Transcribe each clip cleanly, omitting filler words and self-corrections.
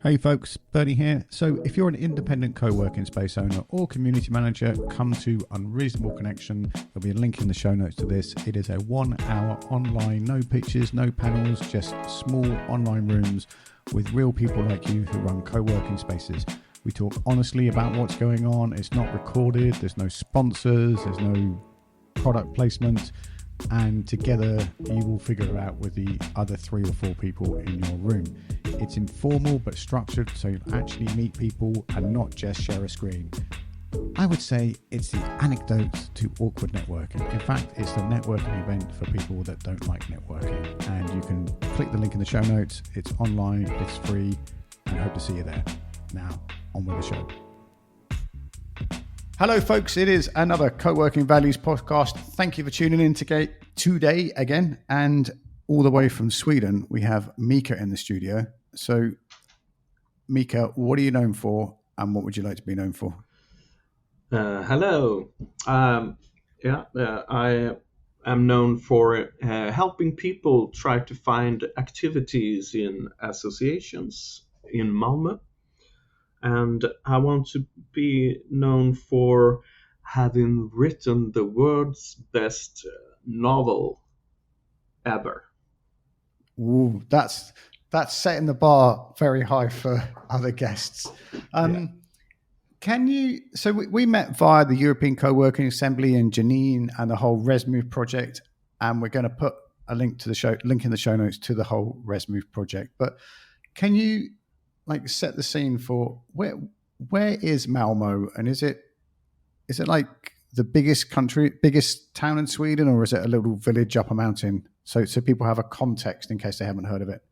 Hey folks, Bernie here. So if you're an independent co-working space owner or community manager, come to Unreasonable Connection. There'll be a link in the show notes to this. It is a 1 hour online, no pictures, no panels, just small online rooms with real people like you who run co-working spaces. We talk honestly about what's going on. It's not recorded. There's no sponsors. There's no product placement. And together you will figure it out with the other 3 or 4 people in your room. It's informal but structured, so you actually meet people and not just share a screen. I would say it's the anecdote to awkward networking. In fact, it's the networking event for people that don't like networking. And you can click the link in the show notes. It's online, it's free, and I hope to see you there. Now, on with the show. Hello, folks. It is another Co-working Values podcast. Thank you for tuning in today again. And all the way from Sweden, we have Mika in the studio. So, Mika, what are you known for and what would you like to be known for? Hello. I am known for helping people try to find activities in associations in Malmö. And I want to be known for having written the world's best novel ever. Ooh, that's setting the bar very high for other guests. Can you? So we met via the European Co-working Assembly in Janine and the whole ResMove project, and we're going to put a link in the show notes to the whole ResMove project. But can you set the scene for where is Malmö, and is it like the biggest town in Sweden, or is it a little village up a mountain? So people have a context in case they haven't heard of it.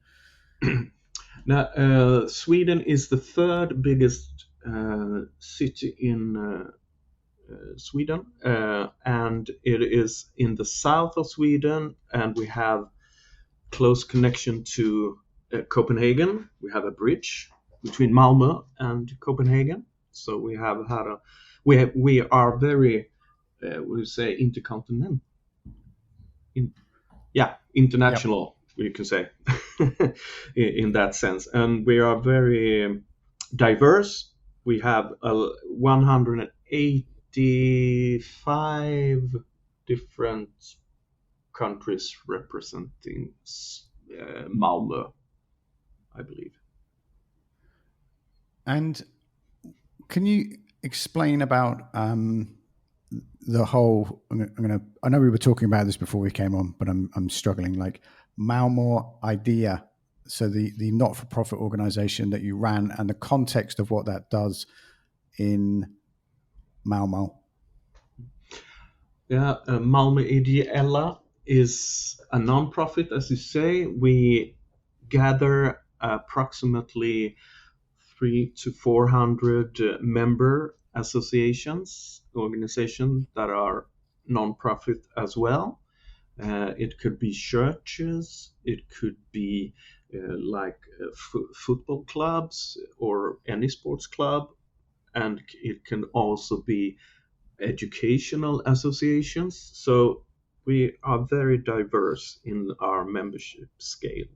Now, Sweden is the 3rd biggest city in Sweden, and it is in the south of Sweden, and we have close connection to Copenhagen. We have a bridge between Malmö and Copenhagen, so we have had we are very intercontinental. International. Yep. You can say in that sense, and we are very diverse. We have 185 different countries representing Malmö, I believe. And can you explain about the whole? I know we were talking about this before we came on, but I'm struggling. Like Malmö idea. So the not-for-profit organization that you ran and the context of what that does in Malmö. Yeah, Malmö Ideella is a non-profit, as you say. We gather approximately 300 to 400 member organizations that are non-profit as well. It could be churches, it could be football clubs or any sports club, and it can also be educational associations. So we are very diverse in our membership scale,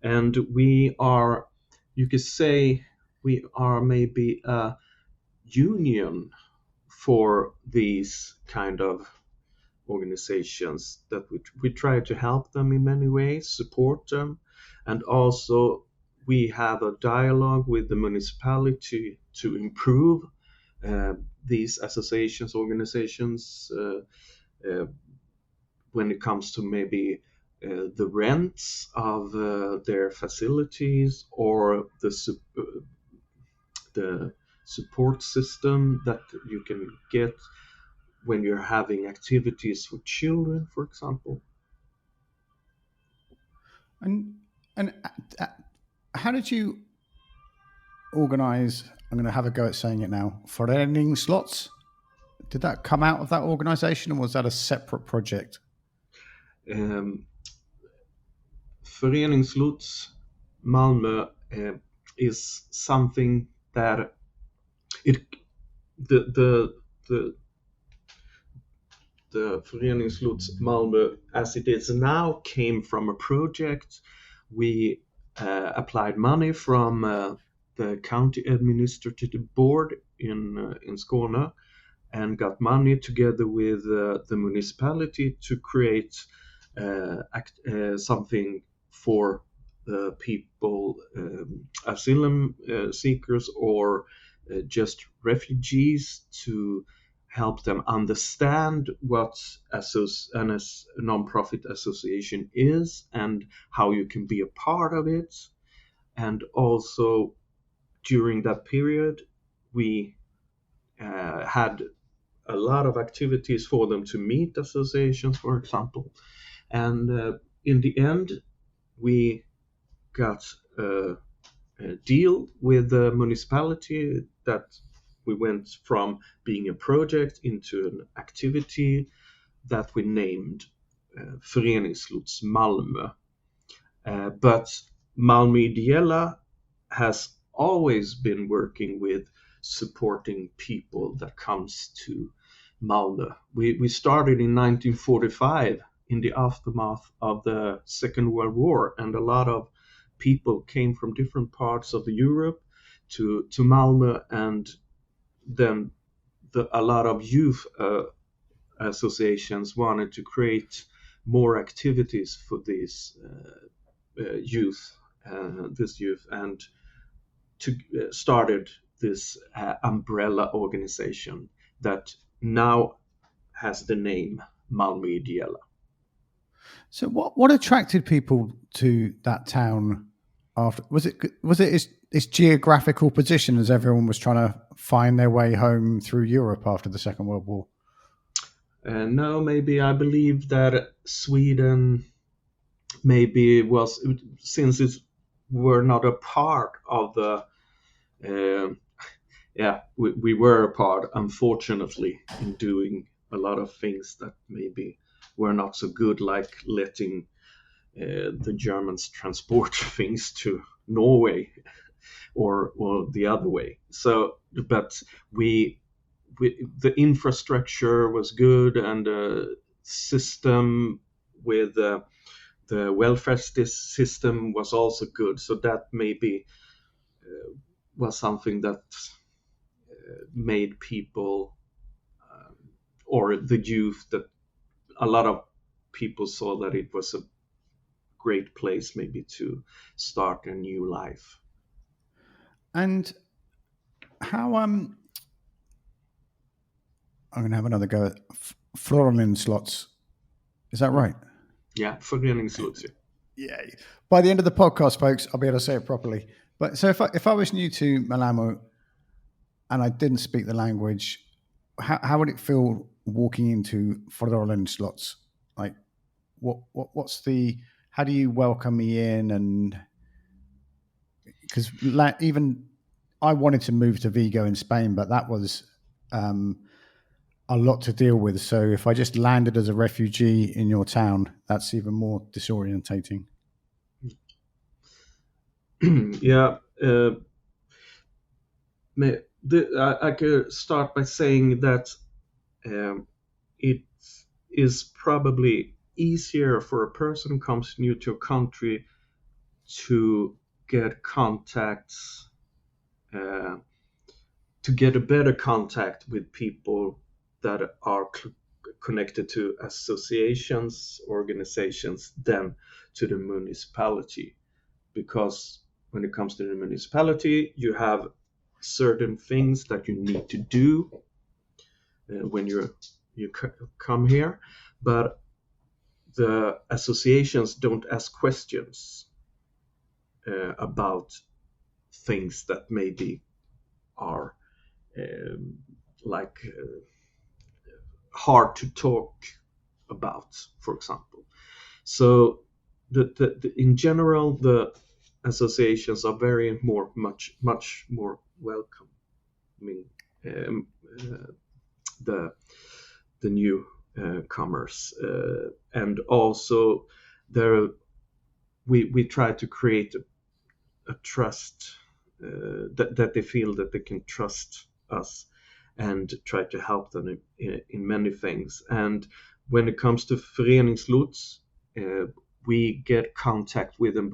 and you could say we are maybe a union for these kind of organizations, that we try to help them in many ways, support them, and also we have a dialogue with the municipality to improve these organizations when it comes to maybe the rents of their facilities, or the support system that you can get when you're having activities for children, for example. And how did you organize? I'm going to have a go at saying it now. Föreningslots. Did that come out of that organization, or was that a separate project? Föreningslots Malmö is something that the the Föreningslots Malmö, as it is now, came from a project. We applied money from the county administrative board in Skåne, and got money together with the municipality to create something for people, asylum seekers, or just refugees, to help them understand what a non-profit association is and how you can be a part of it. And also during that period, we had a lot of activities for them to meet associations, for example. And in the end, we got a deal with the municipality that we went from being a project into an activity that we named Föreningslots Malmö. But Malmö Ideella has always been working with supporting people that comes to Malmö. We started in 1945 in the aftermath of the Second World War, and a lot of people came from different parts of Europe to Malmö, and then a lot of youth associations wanted to create more activities for these youth, and to started this umbrella organization that now has the name Malmö Ideella. So what attracted people to that town after? Was it its geographical position, as everyone was trying to find their way home through Europe after the Second World War? No, maybe I believe that Sweden maybe was, since it were not a part of the we were a part, unfortunately, in doing a lot of things that maybe were not so good, like letting the Germans transport things to Norway or the other way. So, but the infrastructure was good, and the system with the welfare system was also good. So that maybe was something that made people or the youth, that a lot of people saw that it was a great place maybe to start a new life. And how I'm going to have another go at Föreningslots. Is that right? Yeah, Föreningslots. Yeah. By the end of the podcast, folks, I'll be able to say it properly. But so if I was new to Malmö and I didn't speak the language, how would it feel walking into Föreningslots? Like, how do you welcome me in? And because even I wanted to move to Vigo in Spain, but that was a lot to deal with. So if I just landed as a refugee in your town, that's even more disorientating. Yeah. I could start by saying that it is probably easier for a person who comes new to a country to get contacts, to get a better contact with people that are connected to associations, organizations, than to the municipality. Because when it comes to the municipality, you have certain things that you need to do when you come here, but the associations don't ask questions about things that maybe are hard to talk about, for example. So in general, the associations are much more welcoming the new comers, and also we try to create a trust, that they feel that they can trust us, and try to help them in many things. And when it comes to Föreningslots, we get contact with them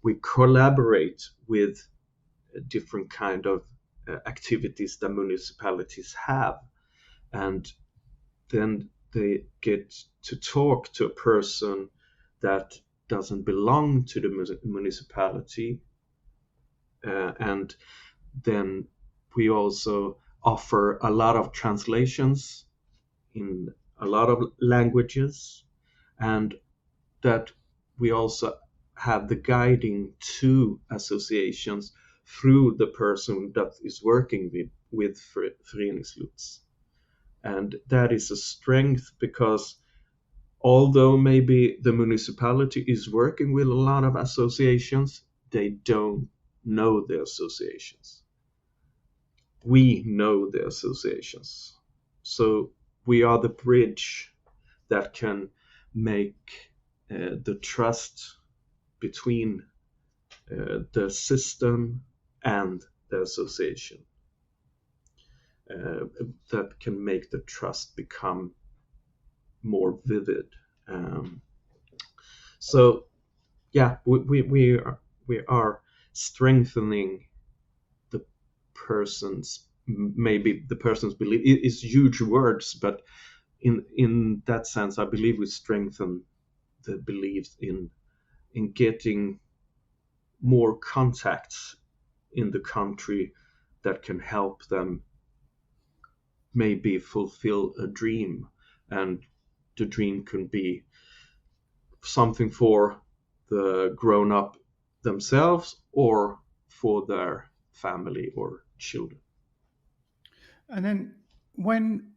we collaborate with different kind of activities that municipalities have, and then they get to talk to a person that doesn't belong to the municipality, and then we also offer a lot of translations in a lot of languages, and that we also have the guiding to associations through the person that is working with Föreningslots. And that is a strength, because although maybe the municipality is working with a lot of associations, they don't know the associations. We know the associations. So we are the bridge that can make the trust between the system and the association, that can make the trust become more vivid. So yeah, we are strengthening the person's, maybe the person's belief. It's huge words, but in that sense, I believe we strengthen the beliefs in getting more contacts in the country that can help them maybe fulfill a dream. And the dream can be something for the grown-up themselves or for their family or children. And then when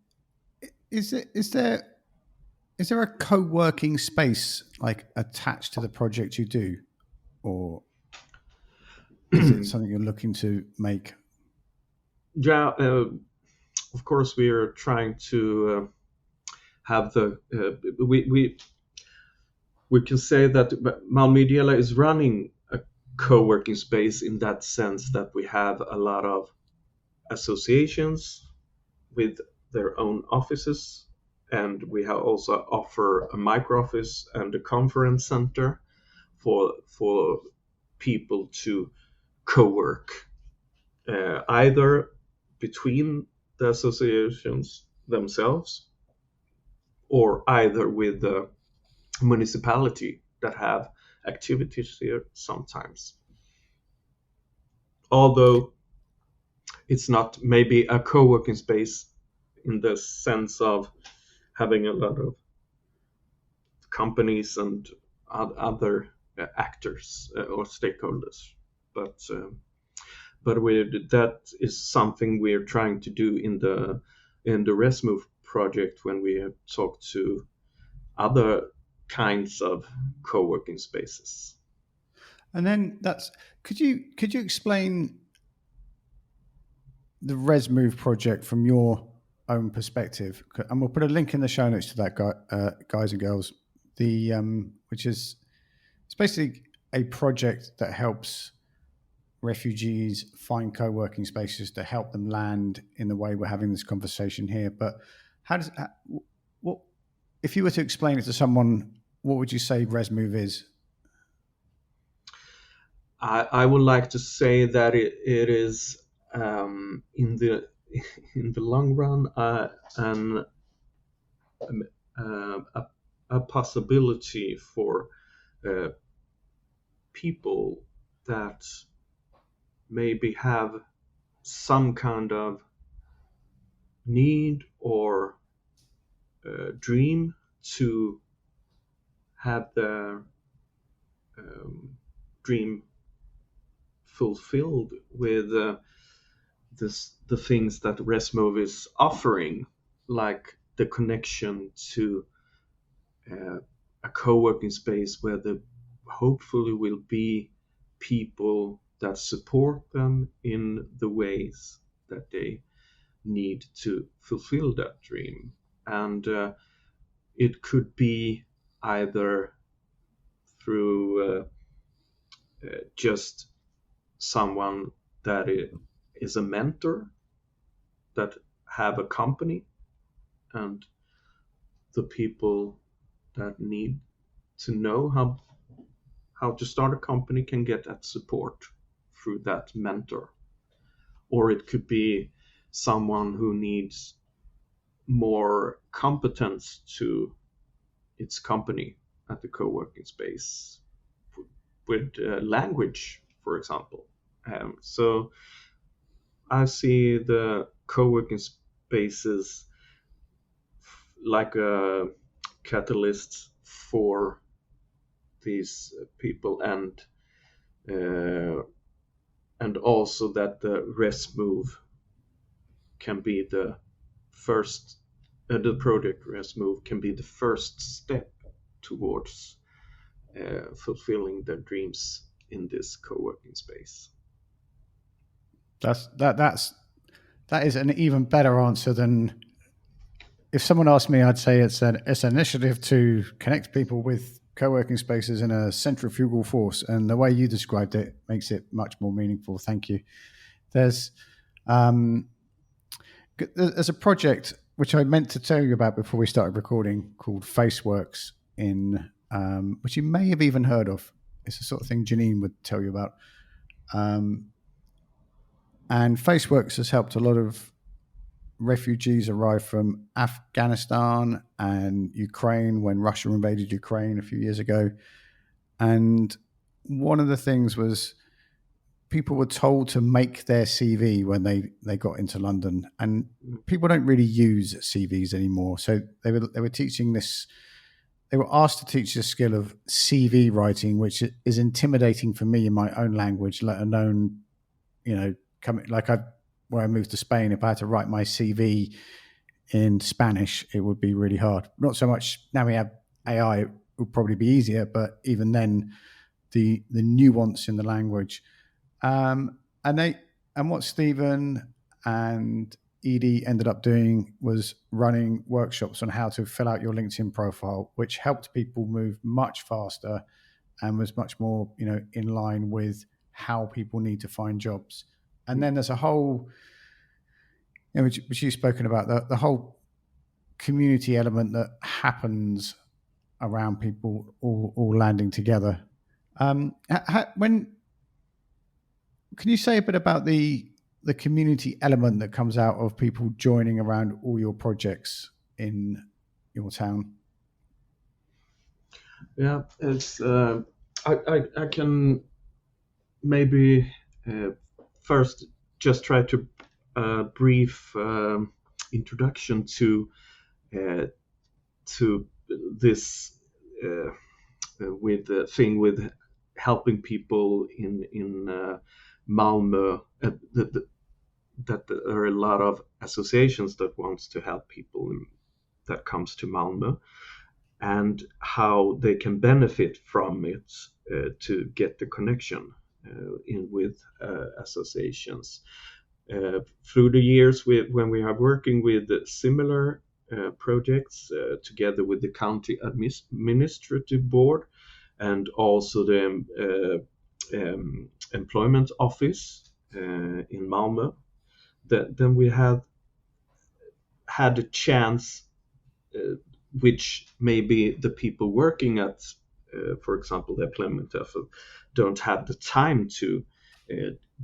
is there a co-working space like attached to the project you do, or is it something you're looking to make? Yeah, of course we are trying to have the we can say that Malmö Ideella is running a co-working space in that sense that we have a lot of associations with their own offices, and we have also offer a micro office and a conference center for people to co-work, either between the associations themselves or either with the municipality that have activities here sometimes. Although it's not maybe a co-working space in the sense of having a lot of companies and other actors or stakeholders, but that is something we're trying to do in the ResMove project when we have talked to other kinds of co-working spaces. And then could you explain the ResMove project from your own perspective? And we'll put a link in the show notes to that, guys and girls. Which is, it's basically a project that helps refugees find co-working spaces to help them land in the way we're having this conversation here. But what if you were to explain it to someone, what would you say ResMove is? I would like to say that it is in the long run a possibility for people that maybe have some kind of need or dream to have their dream fulfilled with the things that ResMove is offering, like the connection to a co-working space where there hopefully will be people that support them in the ways that they need to fulfill that dream. And it could be either through just someone that is a mentor that have a company, and the people that need to know how to start a company can get that support through that mentor. Or it could be someone who needs more competence to its company at the co-working space with language, for example. So I see the co-working spaces like a catalyst for these people, and also that the ResMove can be the first, the project ResMove can be the first step towards fulfilling their dreams in this co-working space. That is an even better answer than if someone asked me. I'd say it's an initiative to connect people with co-working spaces in a centrifugal force, and the way you described it makes it much more meaningful. Thank you. There's a project which I meant to tell you about before we started recording called Faceworks, which you may have even heard of. It's the sort of thing Janine would tell you about. And Faceworks has helped a lot of refugees arrive from Afghanistan and Ukraine when Russia invaded Ukraine a few years ago. And one of the things was people were told to make their CV when they got into London, and people don't really use CVs anymore. So they were teaching this. They were asked to teach the skill of CV writing, which is intimidating for me in my own language, let alone, when I moved to Spain, if I had to write my CV in Spanish, it would be really hard. Not so much now we have AI, it would probably be easier, but even then, the nuance in the language. And what Stephen and Edie ended up doing was running workshops on how to fill out your LinkedIn profile, which helped people move much faster and was much more, in line with how people need to find jobs. And then there's a whole, which you've spoken about, the whole community element that happens around people all landing together. Can you say a bit about the community element that comes out of people joining around all your projects in your town? Yeah, it's I can maybe first just try to brief introduction to this with the thing with helping people in Malmö. That there are a lot of associations that wants to help people that comes to Malmö, and how they can benefit from it to get the connection with associations. Through the years, when we are working with similar projects together with the county administrative board and also the employment office in Malmö, then we have had a chance, which maybe the people working at, for example, the employment office don't have the time to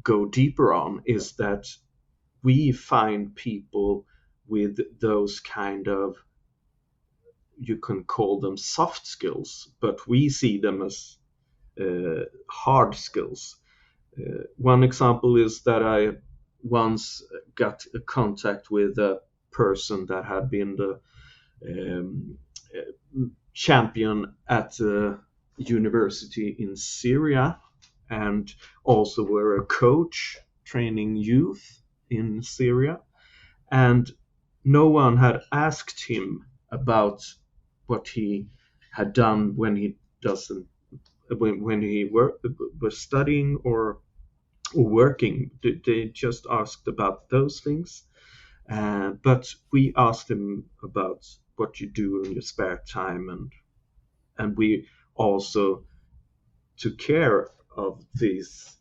go deeper on, is that we find people with those kind of, you can call them soft skills, but we see them as hard skills. One example is that I once got a contact with a person that had been the champion at a university in Syria, and also were a coach training youth in Syria, and no one had asked him about what he had done when he was studying or working. They just asked about those things, but we asked him about what you do in your spare time, and we also took care of this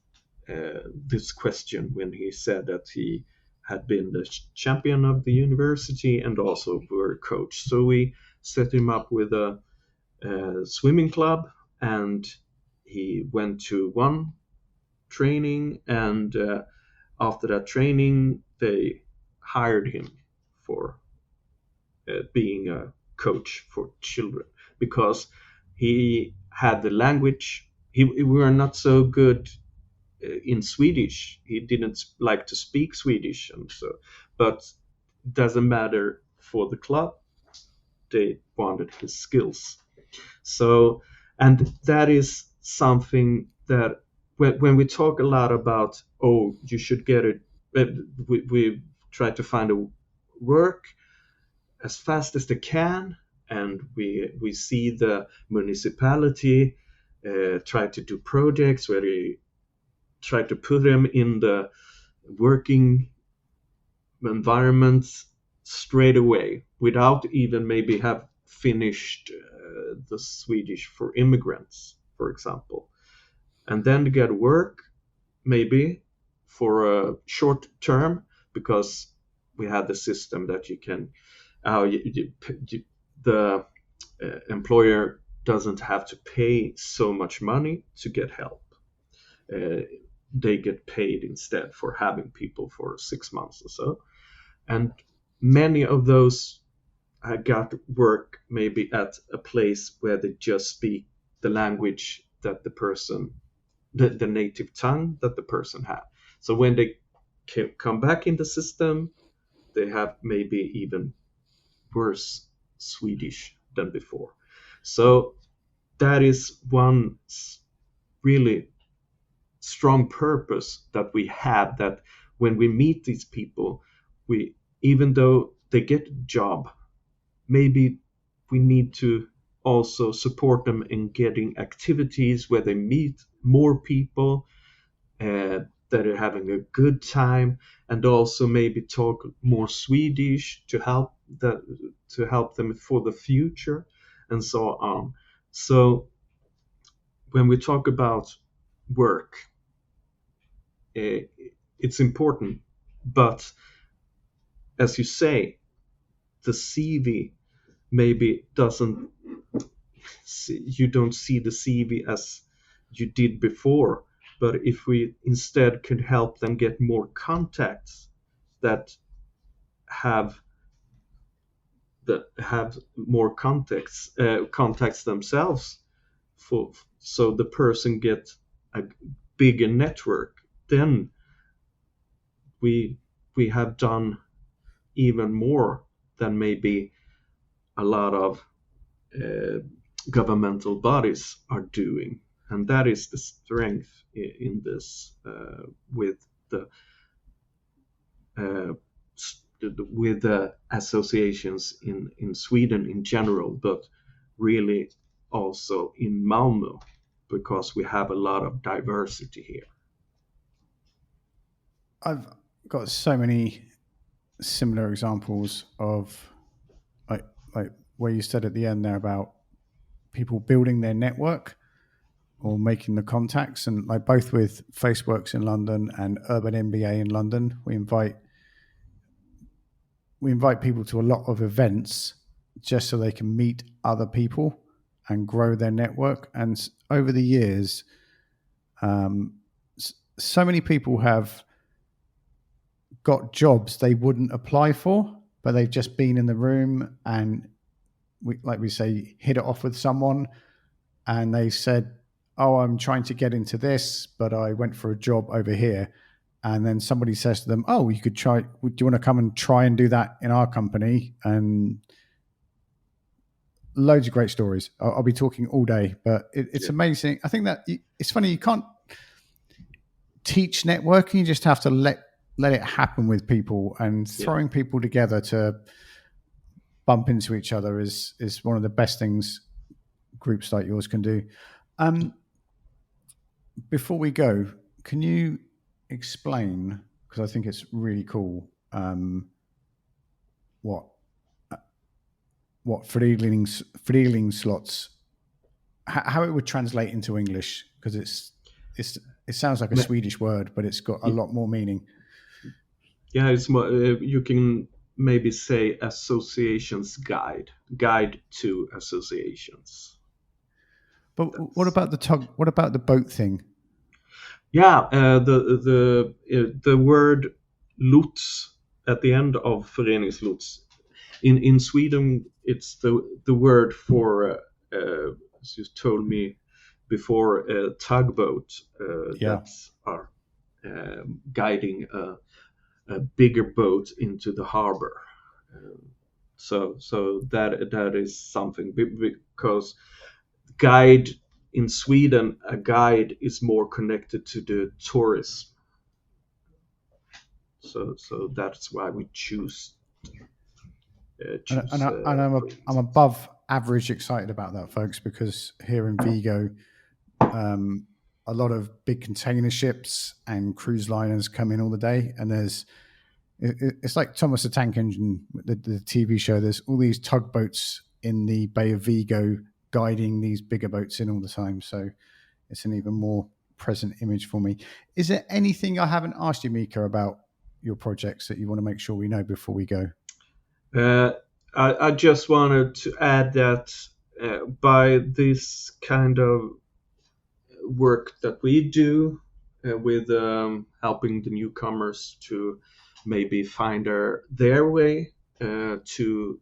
question when he said that he had been the champion of the university and also were a coach. So we set him up with a swimming club, and he went to one training, and after that training they hired him for being a coach for children, because he had the language. We were not so good in Swedish. He didn't like to speak Swedish, and so, but doesn't matter for the club. They wanted his skills. So, and that is something that when we talk a lot about, oh, you should get it, we try to find a work as fast as they can, and we see the municipality try to do projects where they try to put them in the working environments straight away without even maybe have finished the Swedish for immigrants, for example, and then to get work maybe for a short term, because we had the system that you can the employer doesn't have to pay so much money to get help. They get paid instead for having people for 6 months or so. And many of those got work maybe at a place where they just speak the language that the person, the native tongue that the person had. So when they come back in the system, they have maybe even worse Swedish than before. So that is one really strong purpose that we have, that when we meet these people, we, even though they get a job, maybe we need to also support them in getting activities where they meet more people, that are having a good time, and also maybe talk more Swedish to help them for the future, and so on. So when we talk about work, it's important, but as you say, the CV maybe doesn't you don't see the CV as you did before. But if we instead could help them get more contacts that have more contacts themselves, so the person gets a bigger network, then we have done even more than maybe a lot of governmental bodies are doing. And that is the strength in this, with the associations in Sweden in general, but really also in Malmö, because we have a lot of diversity here. I've got so many similar examples of like where you said at the end there about people building their network or making the contacts, and like both with Faceworks in London and Urban MBA in London, we invite people to a lot of events just so they can meet other people and grow their network. And over the years, so many people have got jobs they wouldn't apply for, but they've just been in the room and we say, hit it off with someone, and they said, oh, I'm trying to get into this, but I went for a job over here. And then somebody says to them, oh, you could try, do you want to come and try and do that in our company? And loads of great stories. I'll be talking all day, but it's amazing. I think that it's funny, you can't teach networking, you just have to let it happen with people, and throwing people together to bump into each other is one of the best things groups like yours can do. Before we go, can you explain, because I think it's really cool, what Föreningslots, how it would translate into English, because it sounds like a Swedish word, but it's got a lot more meaning. Yeah, it's more, you can maybe say associations guide to associations. But what about what about the boat thing? Yeah, the word lots at the end of Föreningslots. In Sweden, it's the word for as you told me before, a tugboat that's are guiding a bigger boat into the harbor. So that is something, because guide in Sweden, a guide is more connected to the tourism. So that's why we choose. I'm above average excited about that, folks, because here in Vigo, a lot of big container ships and cruise liners come in all the day, and it's like Thomas the Tank Engine, the TV show. There's all these tugboats in the Bay of Vigo guiding these bigger boats in all the time. So it's an even more present image for me. Is there anything I haven't asked you, Mika, about your projects that you want to make sure we know before we go? I just wanted to add that by this kind of work that we do with helping the newcomers to maybe find their way to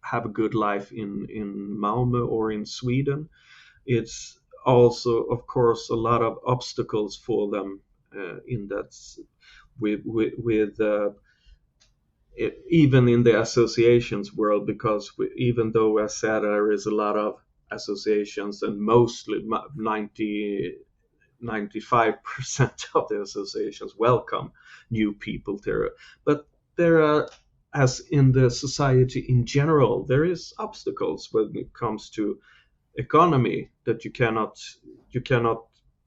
have a good life in Malmö or in Sweden, it's also, of course, a lot of obstacles for them in that with even in the associations world, because even though I said there is a lot of associations, and mostly 95% of the associations welcome new people there, but there are, as in the society in general, there is obstacles when it comes to economy, that you cannot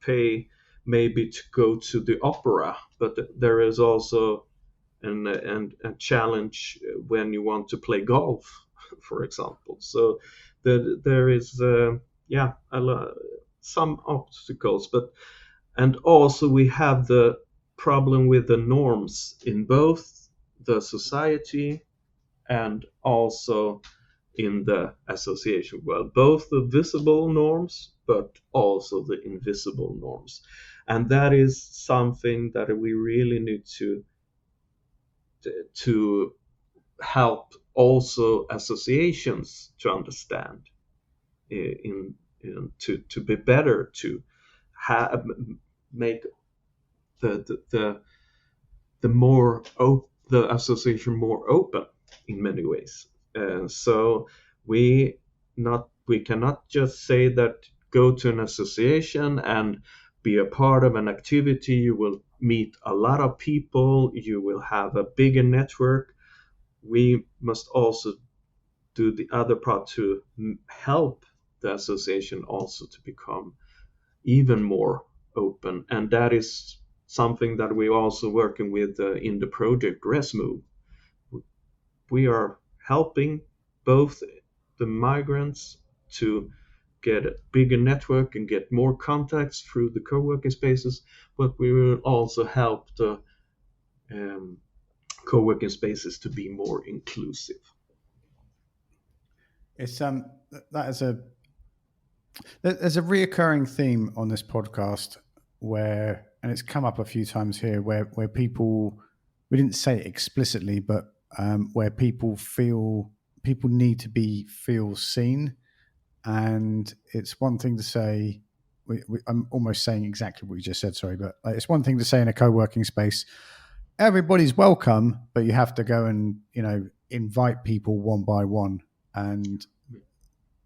pay maybe to go to the opera, but there is also a challenge when you want to play golf, for example. So there is some obstacles, and also we have the problem with the norms in both the society and also in the association world, both the visible norms but also the invisible norms. And that is something that we really need to help also associations to understand, to be better, to make the association more open in many ways. So we cannot just say that go to an association and be a part of an activity. You will meet a lot of people, you will have a bigger network. We must also do the other part to help the association also to become even more open, and that is something that we're also working with in the project ResMove. We are helping both the migrants to get a bigger network and get more contacts through the co-working spaces, but we will also help the co-working spaces to be more inclusive. It's there's a reoccurring theme on this podcast where, and it's come up a few times here, where people, we didn't say it explicitly, but where people need to feel seen. And it's one thing to say, I'm almost saying exactly what you just said, sorry, but it's one thing to say in a co-working space, everybody's welcome, but you have to go and, invite people one by one and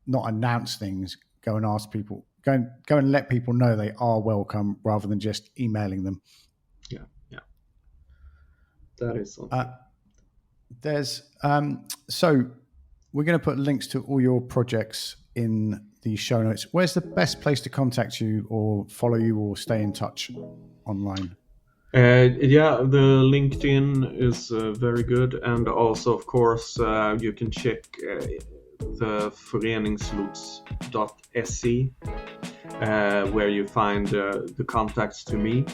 not announce things, go and ask people, go and let people know they are welcome rather than just emailing them. Yeah. That is something. There's so we're going to put links to all your projects in the show notes. Where's the best place to contact you or follow you or stay in touch online? The LinkedIn is very good, and also, of course, you can check the Föreningslots.se, where you find the contacts to me,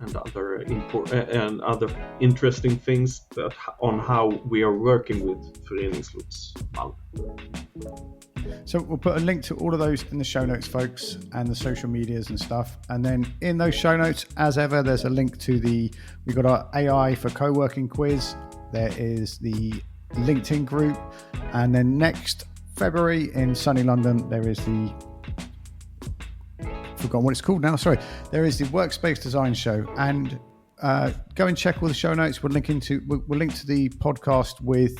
and other interesting things on how we are working with Föreningslots Malmö. So we'll put a link to all of those in the show notes, folks, and the social medias and stuff. And then in those show notes, as ever, there's a link to we've got our AI for co-working quiz. There is the LinkedIn group. And then next February in sunny London, there is forgotten what it's called now. Sorry. There is the Workspace Design Show. And go and check all the show notes. We'll link to the podcast with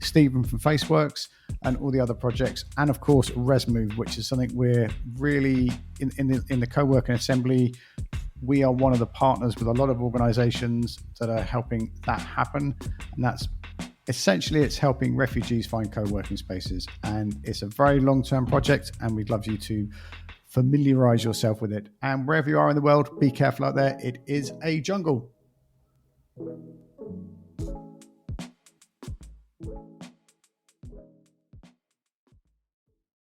Stephen from Faceworks and all the other projects, and of course ResMove, which is something we're really in the co-working assembly. We are one of the partners with a lot of organizations that are helping that happen, and that's essentially it's helping refugees find co-working spaces, and it's a very long-term project, and we'd love you to familiarize yourself with it. And wherever you are in the world, be careful out there. It is a jungle.